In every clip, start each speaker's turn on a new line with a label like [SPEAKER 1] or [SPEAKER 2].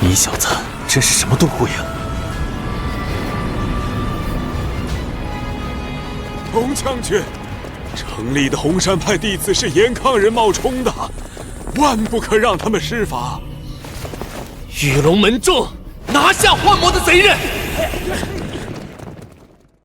[SPEAKER 1] 你小子真是什么都会啊！
[SPEAKER 2] 红将军，城里的红山派弟子是严抗人冒充的，万不可让他们施法。
[SPEAKER 3] 玉龙门众，拿下幻魔的贼人！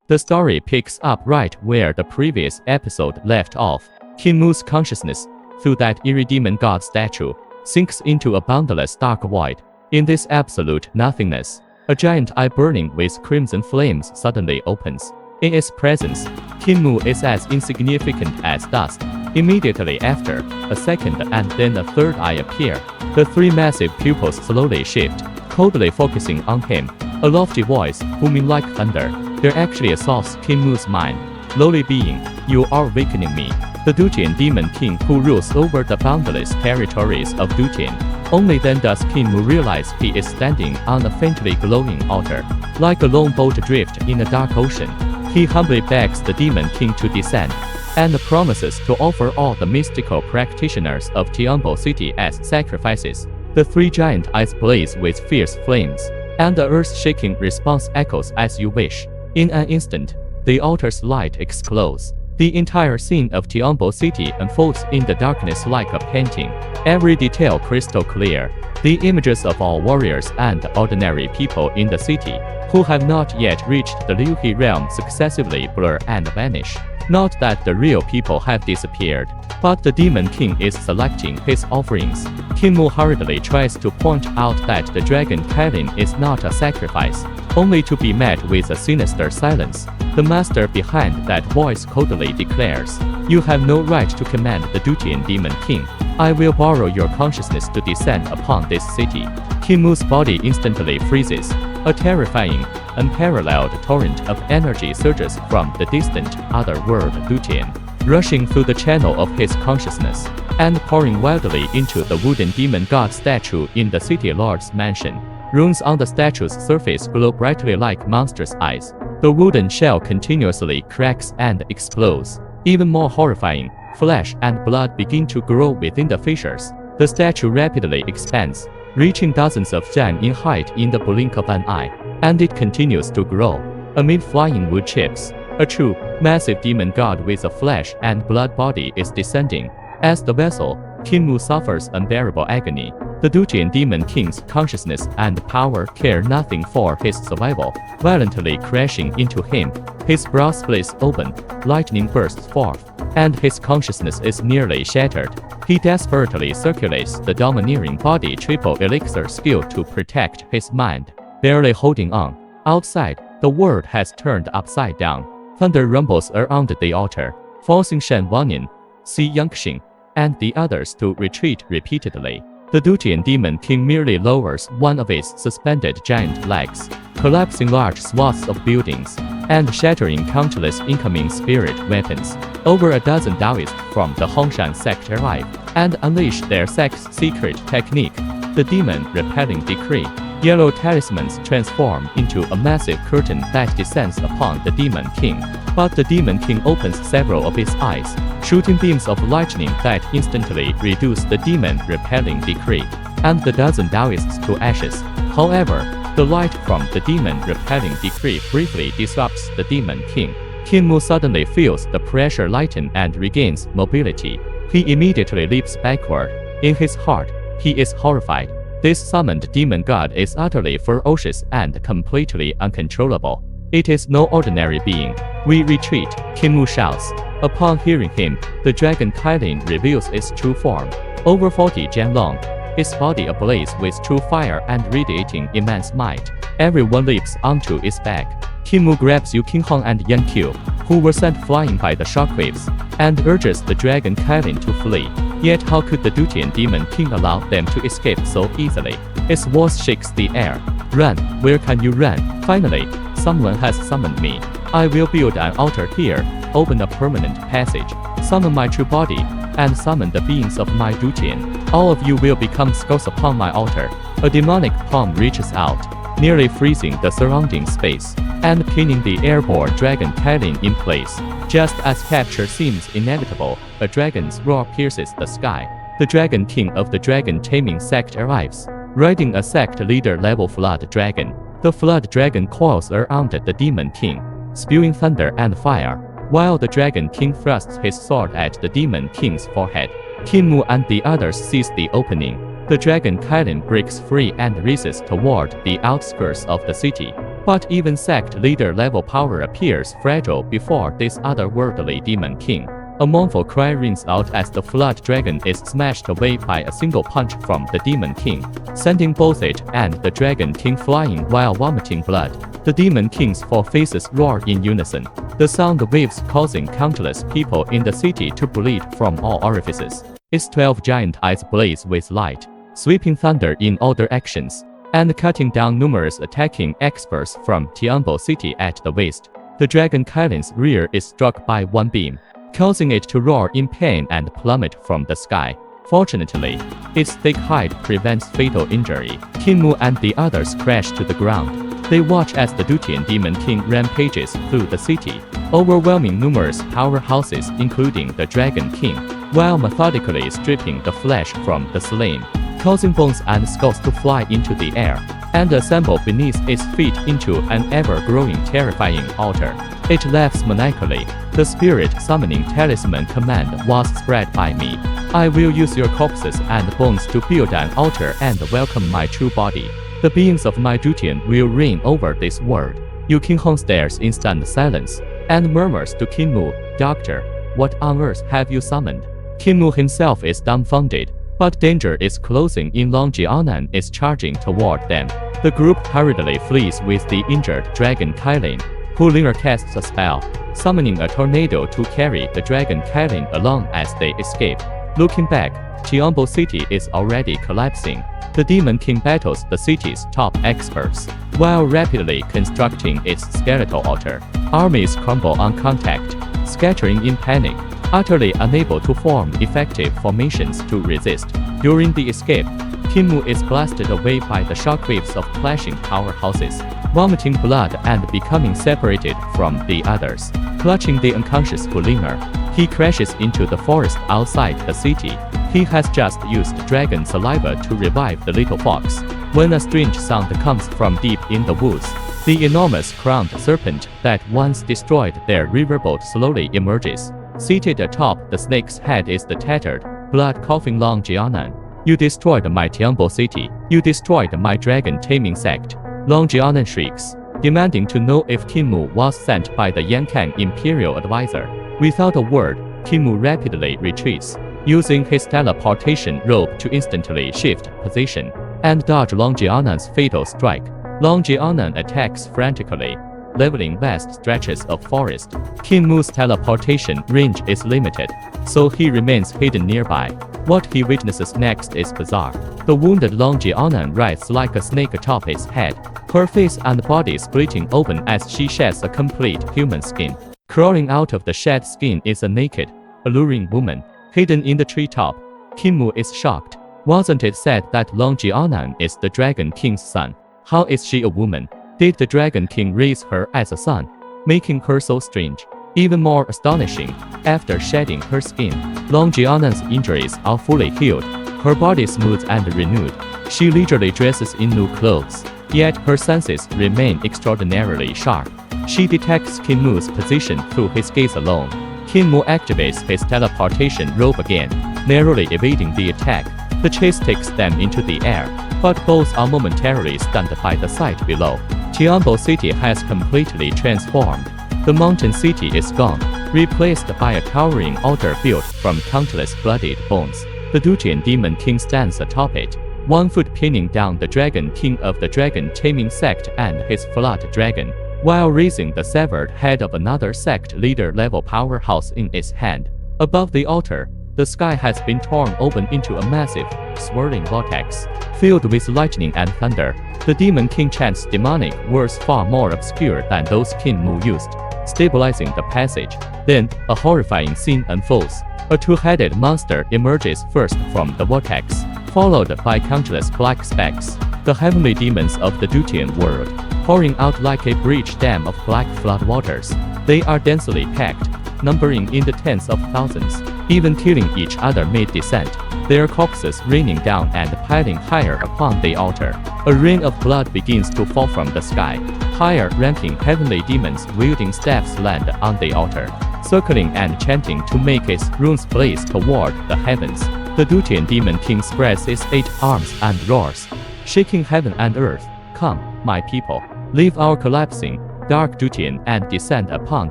[SPEAKER 4] The story picks up right where the previous episode left off. qinmu's consciousness, through that eerie demon god statue, sinks into a boundless dark void. In this absolute nothingness, a giant eye burning with crimson flames suddenly opens. In its presence, qinmu is as insignificant as dust. Immediately after, a second and then a third eye appear. The three massive pupils slowly shift, coldly focusing on him. A lofty voice, booming like thunder, there actually assaults qinmu's mind. Lowly being, you are awakening me. The Dutian demon king who rules over the boundless territories of Dutian. Only then does qinmu realize he is standing on a faintly glowing altar. Like a lone boat adrift in a dark ocean, he humbly begs the demon king to descend, and promises to offer all the mystical practitioners of Tianbo city as sacrifices. The three giant eyes blaze with fierce flames, and the earth-shaking response echoes as you wish. In an instant, the altar's light explodes. The entire scene of Tianbo city unfolds in the darkness like a painting, every detail crystal clear. The images of all warriors and ordinary people in the city, who have not yet reached the Liuhe realm, successively blur and vanish. Not that the real people have disappeared, but the demon king is selecting his offerings. qinmu hurriedly tries to point out that the dragon Kailin is not a sacrifice, only to be met with a sinister silence. The master behind that voice coldly declares, "You have no right to command the Dutian demon king. I will borrow your consciousness to descend upon this city." qinmu's body instantly freezes. A terrifying, unparalleled torrent of energy surges from the distant otherworld Dutian, rushing through the channel of his consciousness, and pouring wildly into the wooden demon god statue in the city lord's mansion. Runes on the statue's surface glow brightly like monstrous eyes. The wooden shell continuously cracks and explodes. Even more horrifying, flesh and blood begin to grow within the fissures. The statue rapidly expands, reaching dozens of zan in height in the blink of an eye, and it continues to grow. Amid flying wood chips, a true, massive demon god with a flesh and blood body is descending. As the vessel, qinmu suffers unbearable agony. The Dutian demon king's consciousness and power care nothing for his survival, violently crashing into him. His brow splits open, lightning bursts forth, and his consciousness is nearly shattered. He desperately circulates the domineering body triple elixir skill to protect his mind, barely holding on. Outside, the world has turned upside down. Thunder rumbles around the altar, forcing Shen Wanyan, Si Yangxing, and the others to retreat repeatedly. The Dutian demon king merely lowers one of its suspended giant legs, collapsing large swaths of buildings, and shattering countless incoming spirit weapons. Over a dozen Taoists from the Hongshan sect arrive, and unleash their sect's secret technique, the demon repelling decree. Yellow talismans transform into a massive curtain that descends upon the demon king. But the demon king opens several of his eyes, shooting beams of lightning that instantly reduce the demon repelling decree, and the dozen Taoists to ashes. However, the light from the demon repelling decree briefly disrupts the demon king. qinmu suddenly feels the pressure lighten and regains mobility. He immediately leaps backward. In his heart, he is horrified. This summoned demon god is utterly ferocious and completely uncontrollable. It is no ordinary being. We retreat, qinmu shouts. Upon hearing him, the dragon Kailin reveals its true form. Over 40 jan long, its body ablaze with true fire and radiating immense might. Everyone leaps onto its back. qinmu grabs Yu Qinghong and Yan Qiu, who were sent flying by the shockwaves, and urges the dragon Kailin to flee. Yet how could the Dutian demon king allow them to escape so easily? Its voice shakes the air. Run, where can you run? Finally, someone has summoned me. I will build an altar here, open a permanent passage, summon my true body, and summon the beings of my Dutian. All of you will become skulls upon my altar. A demonic palm reaches out, nearly freezing the surrounding space, and pinning the airborne dragon Kailin in place. Just as capture seems inevitable, a dragon's roar pierces the sky. The dragon king of the dragon taming sect arrives. riding a sect leader level flood dragon. The flood dragon coils around the demon king, spewing thunder and fire, while the dragon king thrusts his sword at the demon king's forehead. Qinmu and the others seize the opening. The dragon Kailin breaks free and races toward the outskirts of the city. But even sect leader level power appears fragile before this otherworldly demon king. A mournful cry rings out as the flood dragon is smashed away by a single punch from the demon king, sending both it and the dragon king flying while vomiting blood. The demon king's four faces roar in unison, the sound waves causing countless people in the city to bleed from all orifices. Its 12 giant eyes blaze with light, sweeping thunder in all directions, and cutting down numerous attacking experts from Tianbo city at the west. The dragon Kailin's rear is struck by one beam, causing it to roar in pain and plummet from the sky. Fortunately, its thick hide prevents fatal injury. Qinmu and the others crash to the ground. They watch as the Dutian demon king rampages through the city, overwhelming numerous powerhouses including the dragon king, while methodically stripping the flesh from the slain, causing bones and skulls to fly into the air, and assemble beneath its feet into an ever-growing terrifying altar. It laughs maniacally. The spirit-summoning talisman command was spread by me. I will use your corpses and bones to build an altar and welcome my true body. The beings of my Dutian will reign over this world. Yu Qinghong stares in stunned silence, and murmurs to Qinmu, Doctor, what on earth have you summoned? Qinmu himself is dumbfounded, but danger is closing in. Long Jianan is charging toward them. The group hurriedly flees with the injured dragon Kailin, who later casts a spell, summoning a tornado to carry the dragon Kailin along as they escape. Looking back, Tianbo city is already collapsing. The demon king battles the city's top experts, while rapidly constructing its skeletal altar. Armies crumble on contact, scattering in panic, utterly unable to form effective formations to resist. During the escape, Qinmu is blasted away by the shockwaves of clashing powerhouses, vomiting blood and becoming separated from the others. Clutching the unconscious Gulinger, he crashes into the forest outside the city. He has just used dragon saliva to revive the little fox, when a strange sound comes from deep in the woods. The enormous crowned serpent that once destroyed their riverboat slowly emerges. Seated atop the snake's head is the tattered, blood-coughing Long Jianan. You destroyed my Tianbo city. You destroyed my dragon-taming sect. Long Jianan shrieks, demanding to know if Qinmu was sent by the Yankang imperial advisor. Without a word, Qinmu rapidly retreats, using his teleportation robe to instantly shift position and dodge Long Jianan's fatal strike. Long Jianan attacks frantically, leveling vast stretches of forest. Qinmu's teleportation range is limited, so he remains hidden nearby. What he witnesses next is bizarre. The wounded Long Jianan writhes like a snake atop its head, her face and body splitting open as she sheds a complete human skin. Crawling out of the shed skin is a naked, alluring woman, hidden in the treetop. Qinmu is shocked. Wasn't it said that Long Jianan is the Dragon King's son? How is she a woman? Did the Dragon King raise her as a son, making her so strange? Even more astonishing, after shedding her skin, Long Jianan's injuries are fully healed, her body smooth and renewed. She leisurely dresses in new clothes, yet her senses remain extraordinarily sharp. She detects Qinmu's position through his gaze alone. Qinmu activates his teleportation robe again, narrowly evading the attack. The chase takes them into the air, but both are momentarily stunned by the sight below. Tianbo city has completely transformed. The mountain city is gone, replaced by a towering altar built from countless bloodied bones. The Dutian demon king stands atop it, one foot pinning down the dragon king of the dragon taming sect and his flood dragon, while raising the severed head of another sect leader level powerhouse in its hand. Above the altar, the sky has been torn open into a massive, swirling vortex, filled with lightning and thunder. The demon king chants demonic words far more obscure than those Qinmu used, stabilizing the passage. Then, a horrifying scene unfolds. A two-headed monster emerges first from the vortex, followed by countless black specks, the heavenly demons of the Dutian world, pouring out like a breached dam of black floodwaters. They are densely packed, numbering in the tens of thousands, even killing each other mid-descent. their corpses raining down and piling higher upon the altar. A rain of blood begins to fall from the sky. Higher-ranking heavenly demons wielding staffs land on the altar, circling and chanting to make its runes blaze toward the heavens. The Dutian demon king spreads its 8 arms and roars, shaking heaven and earth. Come, my people, leave our collapsing, dark Dutian and descend upon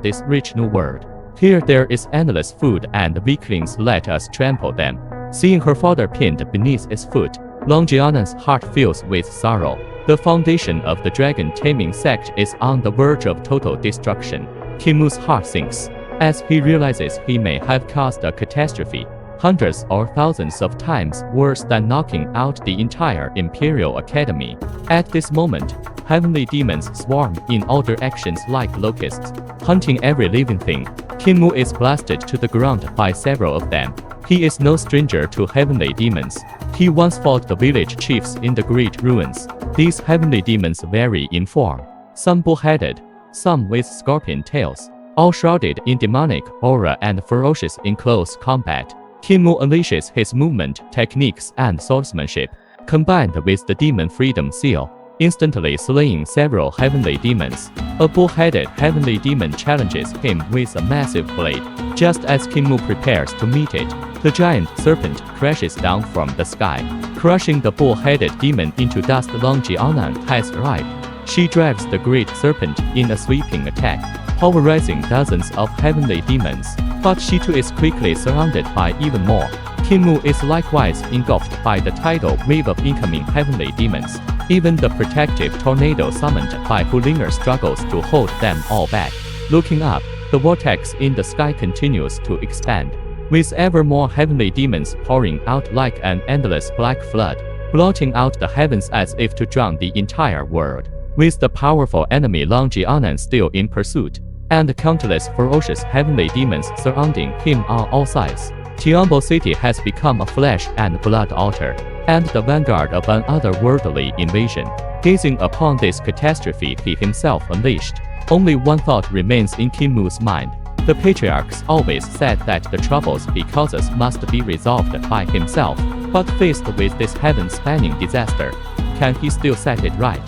[SPEAKER 4] this rich new world. Here there is endless food and weaklings, let us trample them. Seeing her father pinned beneath its foot, Longianan's heart fills with sorrow. The foundation of the dragon-taming sect is on the verge of total destruction. qinmu's heart sinks, as he realizes he may have caused a catastrophe, hundreds or thousands of times worse than knocking out the entire Imperial Academy. At this moment, heavenly demons swarm in all directions like locusts, hunting every living thing. qinmu is blasted to the ground by several of them. He is no stranger to heavenly demons. He once fought the village chiefs in the great ruins. These heavenly demons vary in form, some bull-headed, some with scorpion tails, all shrouded in demonic aura and ferocious in close combat. qinmu unleashes his movement techniques and swordsmanship, combined with the demon freedom seal, instantly slaying several heavenly demons. A bull-headed heavenly demon challenges him with a massive blade. Just as qinmu prepares to meet it, the giant serpent crashes down from the sky, crushing the bull-headed demon into dust. Longianan has arrived. She drags the great serpent in a sweeping attack, pulverizing dozens of heavenly demons, but she too is quickly surrounded by even more. qinmu is likewise engulfed by the tidal wave of incoming heavenly demons. Even the protective tornado summoned by Hulinger struggles to hold them all back. Looking up, the vortex in the sky continues to expand, with ever more heavenly demons pouring out like an endless black flood, blotting out the heavens as if to drown the entire world. With the powerful enemy Longianan still in pursuit, and countless ferocious heavenly demons surrounding him on all sides, Tianbo city has become a flesh and blood altar, and the vanguard of an otherworldly invasion. Gazing upon this catastrophe he himself unleashed, only one thought remains in qinmu's mind. The patriarchs always said that the troubles he causes must be resolved by himself, but faced with this heaven-spanning disaster, can he still set it right?